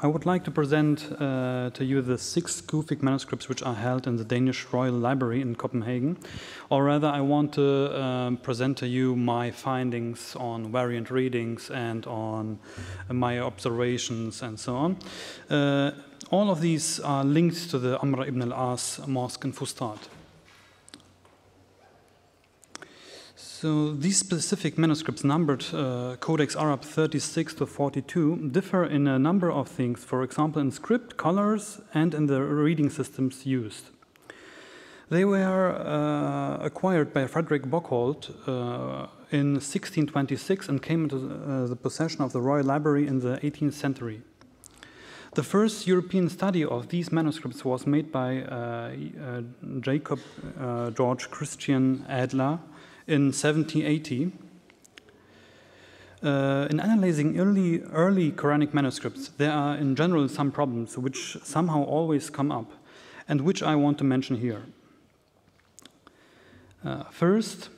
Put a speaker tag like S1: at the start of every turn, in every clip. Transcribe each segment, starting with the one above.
S1: I would like to present to you the 6 Kufic manuscripts which are held in the Danish Royal Library in Copenhagen. Or rather, I want to present to you my findings on variant readings and on my observations and so on. All of these are linked to the Amr ibn al-As mosque in Fustat. So these specific manuscripts, numbered Codex Arab 36 to 42, differ in a number of things, for example in script, colors, and in the reading systems used. They were acquired by Frederick Bockholt in 1626 and came into the possession of the Royal Library in the 18th century. The first European study of these manuscripts was made by Jacob George Christian Adler in 1780. In analyzing early Quranic manuscripts, there are in general some problems which somehow always come up, and which I want to mention here. First,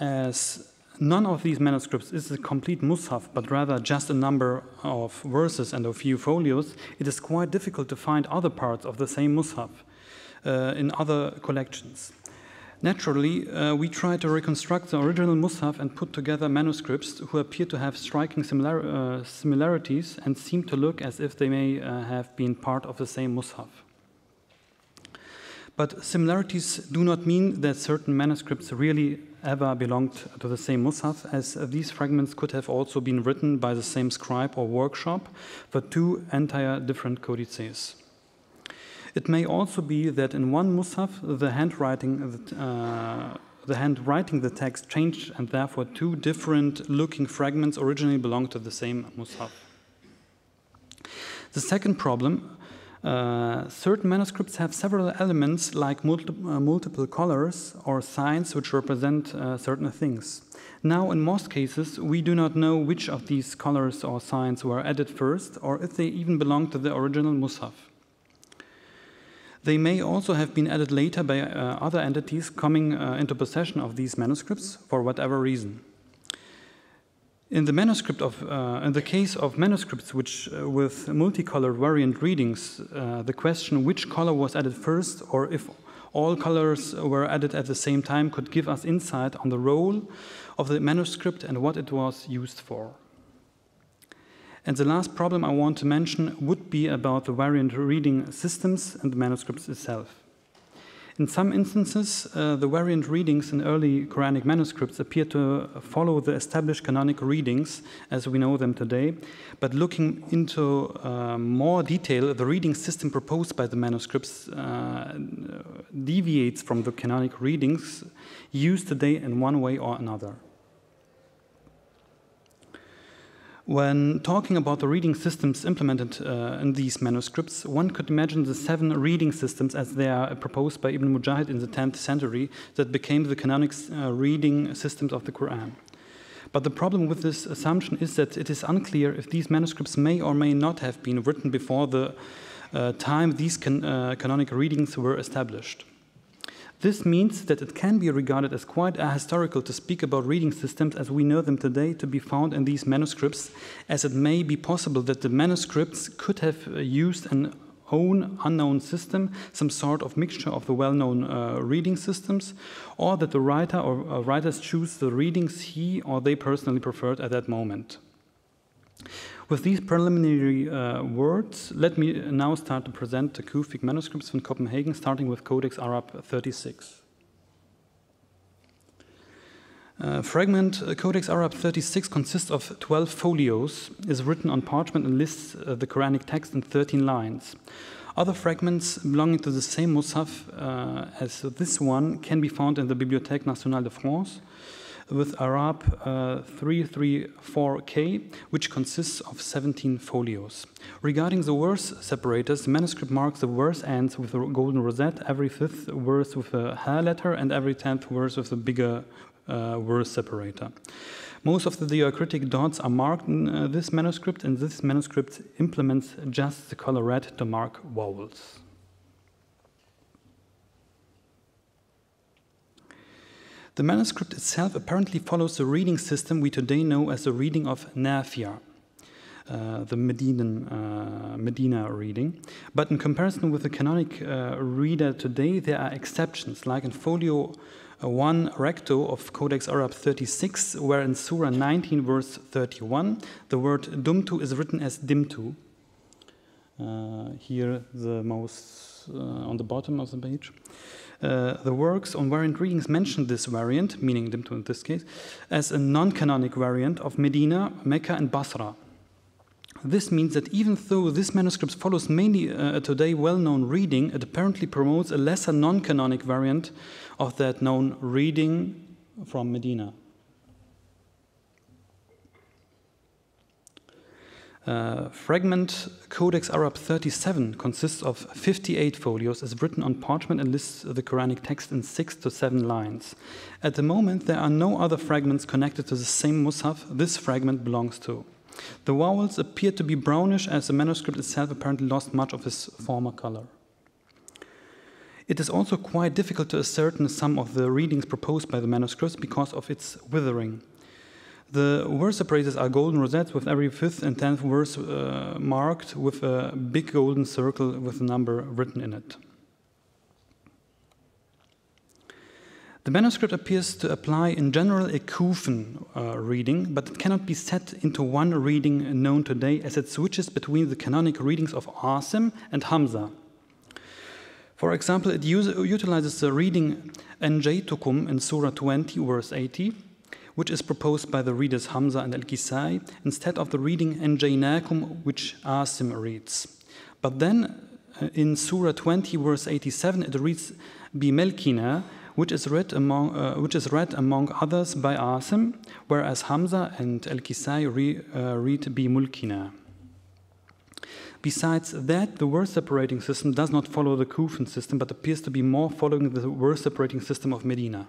S1: as none of these manuscripts is a complete mushaf, but rather just a number of verses and a few folios, it is quite difficult to find other parts of the same mushaf in other collections. Naturally, we try to reconstruct the original mushaf and put together manuscripts who appear to have striking similarities and seem to look as if they may have been part of the same mushaf. But similarities do not mean that certain manuscripts really ever belonged to the same mushaf, as these fragments could have also been written by the same scribe or workshop for 2 entire different codices. It may also be that in one mushaf, the handwriting the text changed, and therefore 2 different looking fragments originally belonged to the same mushaf. The second problem, certain manuscripts have several elements like multiple colors or signs which represent certain things. Now, in most cases, we do not know which of these colors or signs were added first, or if they even belong to the original mushaf. They may also have been added later by other entities coming into possession of these manuscripts for whatever reason. In the case of manuscripts with multicolored variant readings, the question which color was added first, or if all colors were added at the same time, could give us insight on the role of the manuscript and what it was used for. And the last problem I want to mention would be about the variant reading systems and the manuscripts itself. In some instances, the variant readings in early Quranic manuscripts appear to follow the established canonic readings as we know them today, but looking into more detail, the reading system proposed by the manuscripts deviates from the canonic readings used today in one way or another. When talking about the reading systems implemented in these manuscripts, one could imagine the 7 reading systems as they are proposed by Ibn Mujahid in the 10th century that became the canonic reading systems of the Quran. But the problem with this assumption is that it is unclear if these manuscripts may or may not have been written before the time these canonic readings were established. This means that it can be regarded as quite ahistorical to speak about reading systems as we know them today to be found in these manuscripts, as it may be possible that the manuscripts could have used an own unknown system, some sort of mixture of the well-known reading systems, or that the writer or writers choose the readings he or they personally preferred at that moment. With these preliminary words, let me now start to present the Kufic manuscripts from Copenhagen, starting with Codex Arab 36. Fragment Codex Arab 36 consists of 12 folios, is written on parchment and lists the Quranic text in 13 lines. Other fragments belonging to the same mushaf as this one can be found in the Bibliothèque Nationale de France, with Arab 334K, which consists of 17 folios. Regarding the verse separators, the manuscript marks the verse ends with a golden rosette, every 5th verse with a ha letter, and every 10th verse with a bigger verse separator. Most of the diacritic dots are marked in this manuscript, and this manuscript implements just the color red to mark vowels. The manuscript itself apparently follows the reading system we today know as the reading of Nafia. the Medina reading. But in comparison with the canonic reader today, there are exceptions, like in folio 1 recto of Codex Arab 36, where in Surah 19, verse 31, the word dumtu is written as dimtu. Here, the most on the bottom of the page. The works on variant readings mention this variant, meaning dimtu in this case, as a non-canonic variant of Medina, Mecca, and Basra. This means that even though this manuscript follows mainly a today well-known reading, it apparently promotes a lesser non-canonic variant of that known reading from Medina. Fragment Codex Arab 37 consists of 58 folios, is written on parchment and lists the Quranic text in 6 to 7 lines. At the moment, there are no other fragments connected to the same Mus'haf this fragment belongs to. The vowels appear to be brownish, as the manuscript itself apparently lost much of its former color. It is also quite difficult to ascertain some of the readings proposed by the manuscripts because of its withering. The verse separators are golden rosettes with every 5th and 10th verse marked with a big golden circle with a number written in it. The manuscript appears to apply in general a Kufic reading, but it cannot be set into one reading known today, as it switches between the canonic readings of Asim and Hamza. For example, it utilizes the reading Anjaytukum in Surah 20, verse 80, which is proposed by the readers Hamza and Al-Kisai, instead of the reading Anjaynakum, which Asim reads. But then in Surah 20, verse 87, it reads Bimelkina, which is read among others by Asim, whereas Hamza and Al-Kisai read Bimulkina. Besides that, the verse separating system does not follow the Kufic system, but appears to be more following the verse separating system of Medina.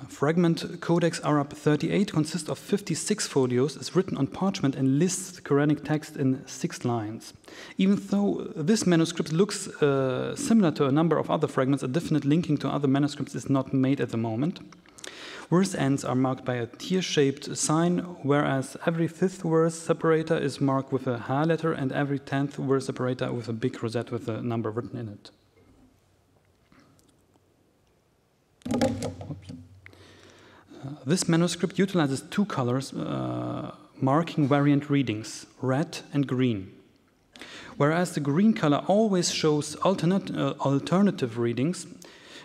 S1: Fragment Codex Arab 38 consists of 56 folios, is written on parchment and lists the Quranic text in 6 lines. Even though this manuscript looks similar to a number of other fragments, a definite linking to other manuscripts is not made at the moment. Verse ends are marked by a tear-shaped sign, whereas every 5th verse separator is marked with a Ha letter and every 10th verse separator with a big rosette with a number written in it. Oops. This manuscript utilizes 2 colors marking variant readings, red and green. Whereas the green color always shows alternative readings,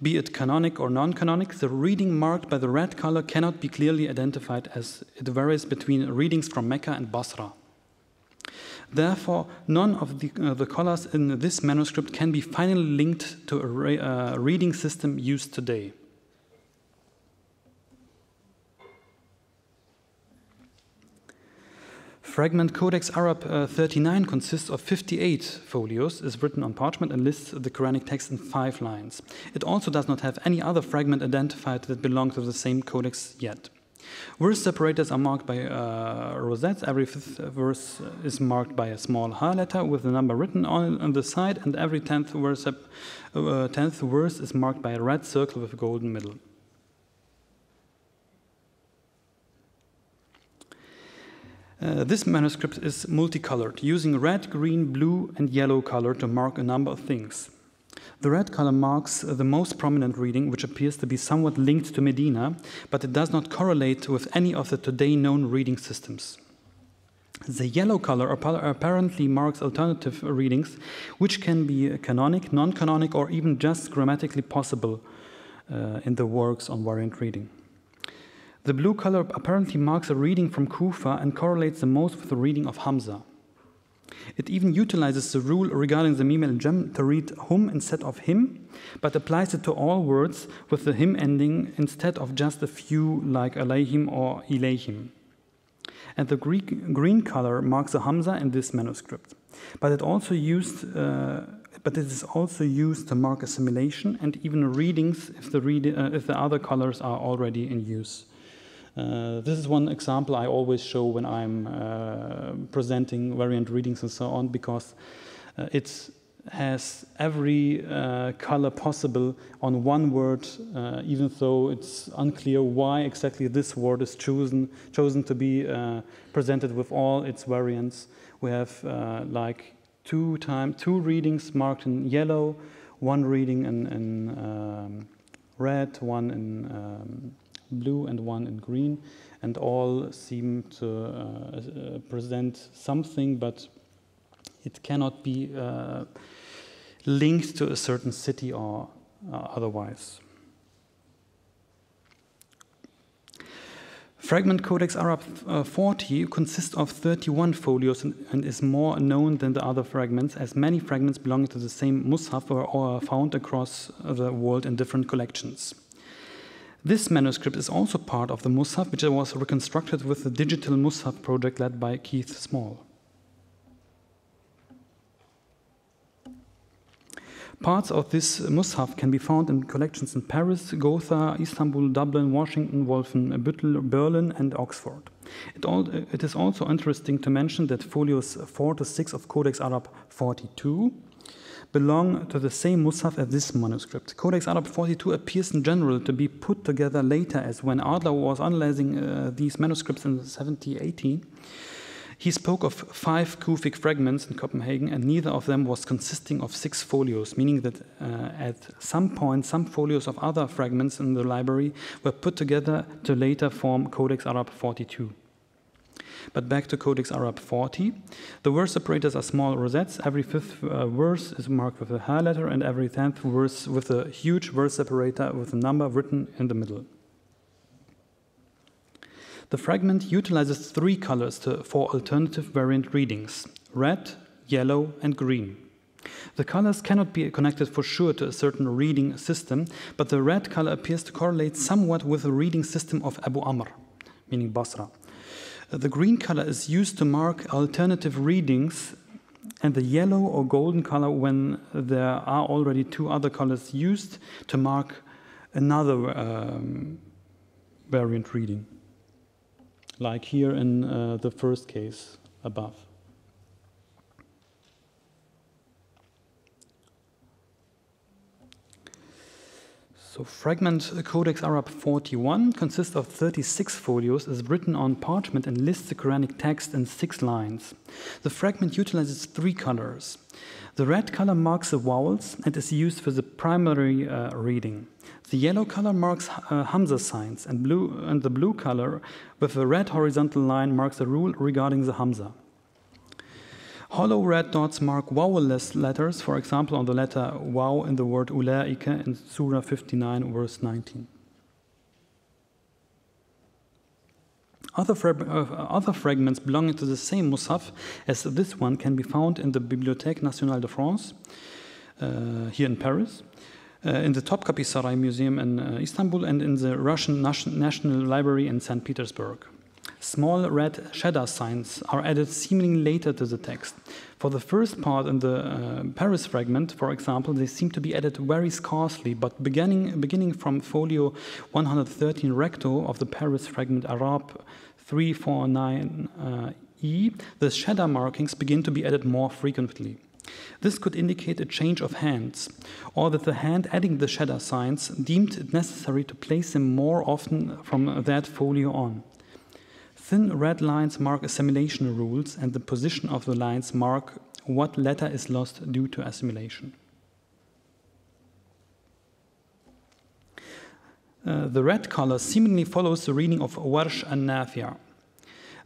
S1: be it canonic or non-canonic, the reading marked by the red color cannot be clearly identified, as it varies between readings from Mecca and Basra. Therefore, none of the colors in this manuscript can be finally linked to a reading system used today. Fragment Codex Arab 39 consists of 58 folios, is written on parchment and lists the Quranic text in 5 lines. It also does not have any other fragment identified that belongs to the same codex yet. Verse separators are marked by rosettes. Every 5th verse is marked by a small Ha letter with the number written on the side, and every 10th verse is marked by a red circle with a golden middle. This manuscript is multicolored, using red, green, blue, and yellow color to mark a number of things. The red color marks the most prominent reading, which appears to be somewhat linked to Medina, but it does not correlate with any of the today known reading systems. The yellow color apparently marks alternative readings, which can be canonic, non-canonic, or even just grammatically possible in the works on variant reading. The blue color apparently marks a reading from Kufa and correlates the most with the reading of Hamza. It even utilizes the rule regarding the mim al-jam to read hum instead of him, but applies it to all words with the him ending instead of just a few like alayhim or ilayhim. And the green color marks a Hamza in this manuscript, but it is also used to mark assimilation and even readings if the other colors are already in use. This is one example I always show when I'm presenting variant readings and so on, because it's has every color possible on one word, even though it's unclear why exactly this word is chosen to be presented with all its variants. We have like two readings marked in yellow, one reading in red, one in blue, and one in green, and all seem to present something, but it cannot be linked to a certain city or otherwise. Fragment Codex Arab 40 consists of 31 folios and is more known than the other fragments, as many fragments belonging to the same Mus'haf are found across the world in different collections. This manuscript is also part of the Mus'haf, which was reconstructed with the digital Mus'haf project led by Keith Small. Parts of this Mus'haf can be found in collections in Paris, Gotha, Istanbul, Dublin, Washington, Wolfenbüttel, Berlin, and Oxford. It is also interesting to mention that folios 4 to 6 of Codex Arab 42 belong to the same Mus'haf as this manuscript. Codex Arab 42 appears in general to be put together later, as when Adler was analyzing these manuscripts in 1718, he spoke of 5 Kufic fragments in Copenhagen, and neither of them was consisting of 6 folios, meaning that at some point some folios of other fragments in the library were put together to later form Codex Arab 42. But back to Codex Arab 40. The verse separators are small rosettes. Every 5th verse is marked with a ha letter, and every 10th verse with a huge verse separator with a number written in the middle. The fragment utilizes 3 colors for alternative variant readings: red, yellow, and green. The colors cannot be connected for sure to a certain reading system, but the red color appears to correlate somewhat with the reading system of Abu Amr, meaning Basra. The green color is used to mark alternative readings, and the yellow or golden color when there are already 2 other colors used to mark another variant reading, like here in the first case above. So fragment Codex Arab 41 consists of 36 folios, is written on parchment and lists the Quranic text in 6 lines. The fragment utilizes 3 colors. The red color marks the vowels and is used for the primary reading. The yellow color marks Hamza signs, and the blue color with a red horizontal line marks the rule regarding the Hamza. Hollow red dots mark vowel-less letters, for example on the letter waw in the word ulaika in Surah 59, verse 19. Other fragments belonging to the same Mus'haf as this one can be found in the Bibliothèque Nationale de France, here in Paris, in the Topkapi Saray Museum in Istanbul, and in the Russian National Library in St. Petersburg. Small red shadow signs are added seemingly later to the text. For the first part in the Paris fragment, for example, they seem to be added very scarcely, but beginning from folio 113 recto of the Paris fragment Arab 349E, the shadow markings begin to be added more frequently. This could indicate a change of hands, or that the hand adding the shadow signs deemed it necessary to place them more often from that folio on. Thin red lines mark assimilation rules, and the position of the lines mark what letter is lost due to assimilation. The red color seemingly follows the reading of Warsh and Nafi'.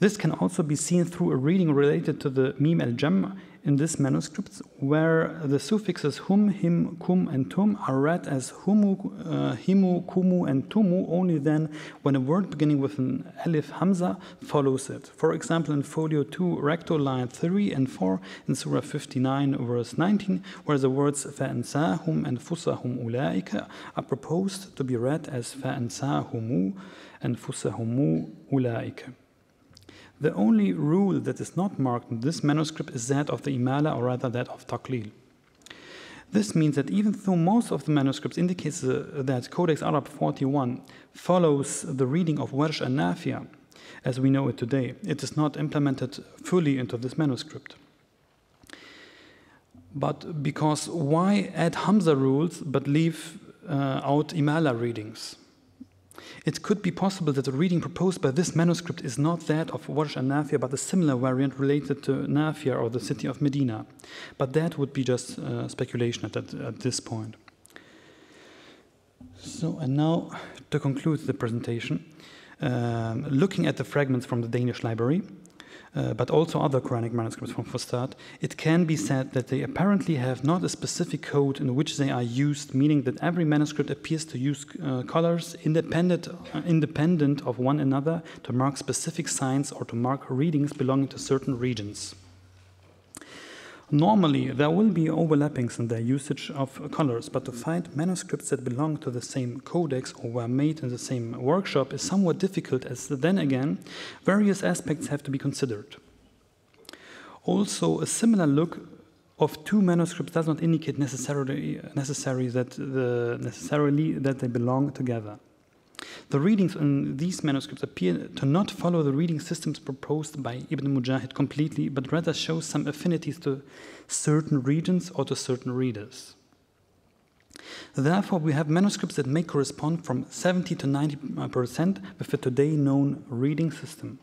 S1: This can also be seen through a reading related to the Mim al-Jam in this manuscript, where the suffixes hum, him, kum, and tum are read as humu, himu, kumu, and tumu only then when a word beginning with an alif hamza follows it. For example, in folio 2, recto line 3 and 4 in Surah 59, verse 19, where the words fa'ansahum and fusahum ulaika are proposed to be read as fa'ansahumu and fusahumu ulaika. The only rule that is not marked in this manuscript is that of the Imala, or rather that of Taqlil. This means that even though most of the manuscripts indicates that Codex Arab 41 follows the reading of Warsh and Nafi' as we know it today, it is not implemented fully into this manuscript. But because why add Hamza rules but leave out Imala readings? It could be possible that the reading proposed by this manuscript is not that of Warsh and Nafia, but a similar variant related to Nafia or the city of Medina. But that would be just speculation at this point. So, and now to conclude the presentation, looking at the fragments from the Danish library, but also other Quranic manuscripts from Fustat, it can be said that they apparently have not a specific code in which they are used, meaning that every manuscript appears to use colors independent of one another to mark specific signs or to mark readings belonging to certain regions. Normally, there will be overlappings in their usage of colors, but to find manuscripts that belong to the same codex or were made in the same workshop is somewhat difficult, as then again, various aspects have to be considered. Also, a similar look of two manuscripts does not indicate necessarily that they belong together. The readings in these manuscripts appear to not follow the reading systems proposed by Ibn Mujahid completely, but rather show some affinities to certain regions or to certain readers. Therefore, we have manuscripts that may correspond from 70 to 90% with the today known reading system.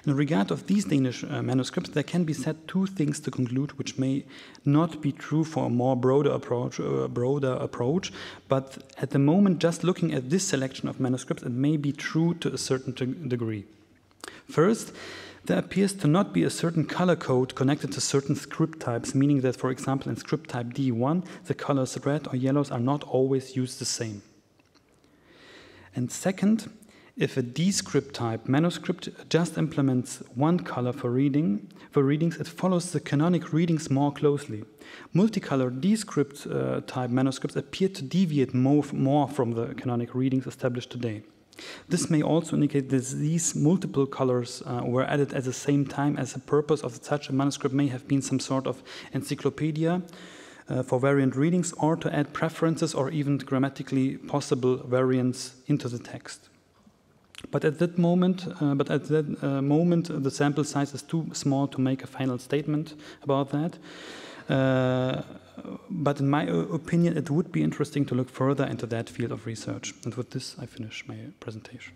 S1: In regard of these Danish manuscripts, there can be said two things to conclude, which may not be true for a more broader approach, but at the moment, just looking at this selection of manuscripts, it may be true to a certain degree. First, there appears to not be a certain color code connected to certain script types, meaning that, for example, in script type D1, the colors red or yellows are not always used the same. And second, if a D-script type manuscript just implements one color for readings, it follows the canonic readings more closely. Multicolor D-script type manuscripts appear to deviate more from the canonic readings established today. This may also indicate that these multiple colors were added at the same time, as the purpose of such a manuscript may have been some sort of encyclopedia for variant readings, or to add preferences or even grammatically possible variants into the text. But at that moment, the sample size is too small to make a final statement about that. But in my opinion, it would be interesting to look further into that field of research. And with this, I finish my presentation.